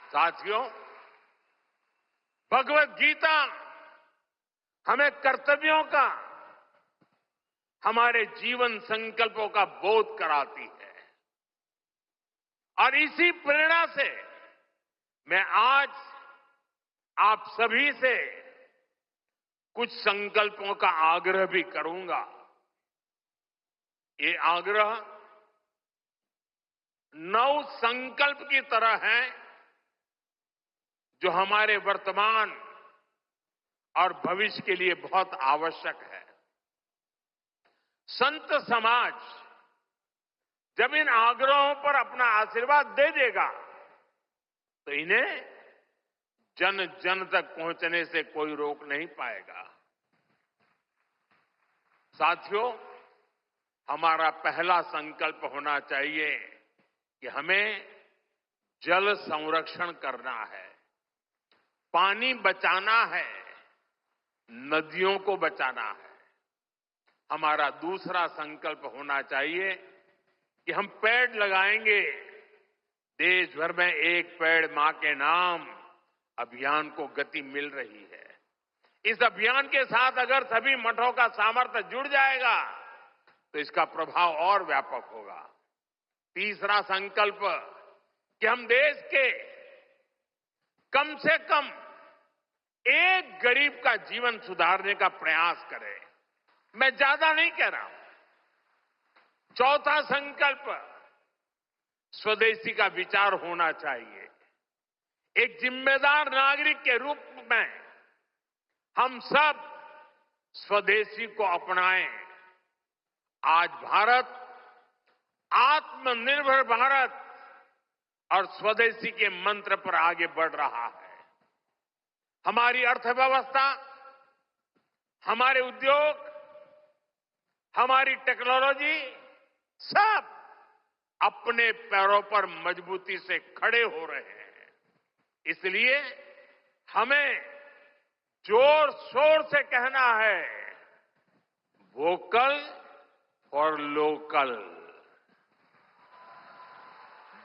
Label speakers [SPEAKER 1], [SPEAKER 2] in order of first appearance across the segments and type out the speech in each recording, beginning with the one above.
[SPEAKER 1] साथियों, भगवत गीता हमें कर्तव्यों का, हमारे जीवन संकल्पों का बोध कराती है। और इसी प्रेरणा से मैं आज आप सभी से कुछ संकल्पों का आग्रह भी करूंगा। ये आग्रह नव संकल्प की तरह है जो हमारे वर्तमान और भविष्य के लिए बहुत आवश्यक है। संत समाज जब इन आग्रहों पर अपना आशीर्वाद दे देगा तो इन्हें जन जन तक पहुंचने से कोई रोक नहीं पाएगा। साथियों, हमारा पहला संकल्प होना चाहिए कि हमें जल संरक्षण करना है, पानी बचाना है, नदियों को बचाना है। हमारा दूसरा संकल्प होना चाहिए कि हम पेड़ लगाएंगे। देश भर में एक पेड़ मां के नाम अभियान को गति मिल रही है। इस अभियान के साथ अगर सभी मठों का सामर्थ्य जुड़ जाएगा तो इसका प्रभाव और व्यापक होगा। तीसरा संकल्प कि हम देश के कम से कम एक गरीब का जीवन सुधारने का प्रयास करें। मैं ज्यादा नहीं कह रहा हूं। चौथा संकल्प स्वदेशी का विचार होना चाहिए। एक जिम्मेदार नागरिक के रूप में हम सब स्वदेशी को अपनाएं। आज भारत आत्मनिर्भर भारत और स्वदेशी के मंत्र पर आगे बढ़ रहा है। हमारी अर्थव्यवस्था, हमारे उद्योग, हमारी टेक्नोलॉजी सब अपने पैरों पर मजबूती से खड़े हो रहे हैं। इसलिए हमें जोर शोर से कहना है, vocal for local,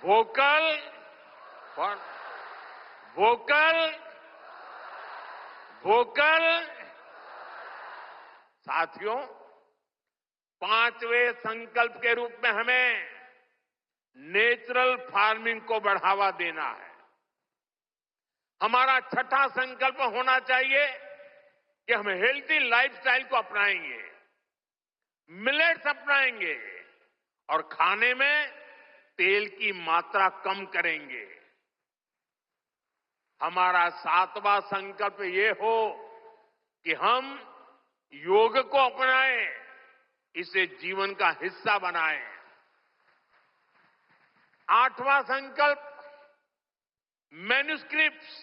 [SPEAKER 1] vocal for vocal, vocal. साथियों, पांचवें संकल्प के रूप में हमें नेचुरल फार्मिंग को बढ़ावा देना है। हमारा छठा संकल्प होना चाहिए कि हम हेल्थी लाइफस्टाइल को अपनाएंगे, मिलेट्स अपनाएंगे और खाने में तेल की मात्रा कम करेंगे। हमारा सातवां संकल्प ये हो कि हम योग को अपनाएं, इसे जीवन का हिस्सा बनाएं। आठवां संकल्प मैन्युस्क्रिप्ट्स,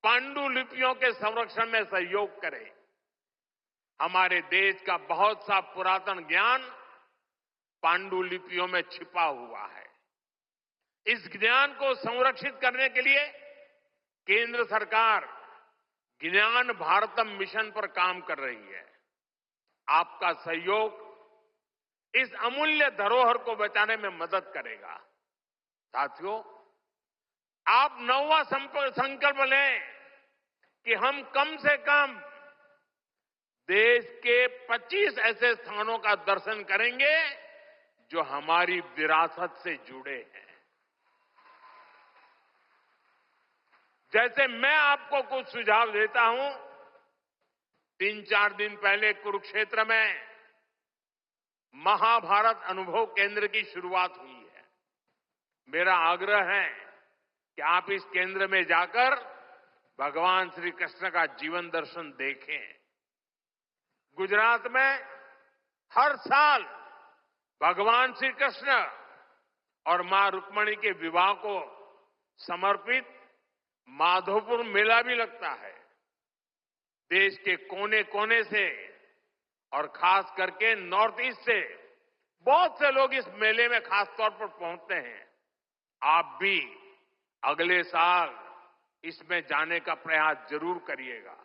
[SPEAKER 1] पांडुलिपियों के संरक्षण में सहयोग करें। हमारे देश का बहुत सा पुरातन ज्ञान पांडुलिपियों में छिपा हुआ है। इस ज्ञान को संरक्षित करने के लिए केंद्र सरकार ज्ञान भारतम मिशन पर काम कर रही है। आपका सहयोग इस अमूल्य धरोहर को बचाने में मदद करेगा। साथियों, आप नौवां संकल्प लें कि हम कम से कम देश के 25 ऐसे स्थानों का दर्शन करेंगे जो हमारी विरासत से जुड़े हैं। जैसे मैं आपको कुछ सुझाव देता हूं, 3-4 दिन पहले कुरुक्षेत्र में महाभारत अनुभव केंद्र की शुरुआत हुई है। मेरा आग्रह है कि आप इस केंद्र में जाकर भगवान श्री कृष्ण का जीवन दर्शन देखें। गुजरात में हर साल भगवान श्री कृष्ण और मां रुक्मिणी के विवाह को समर्पित माधोपुर मेला भी लगता है। देश के कोने कोने से और खास करके नॉर्थ ईस्ट से बहुत से लोग इस मेले में खास तौर पर पहुंचते हैं। आप भी अगले साल इसमें जाने का प्रयास जरूर करिएगा।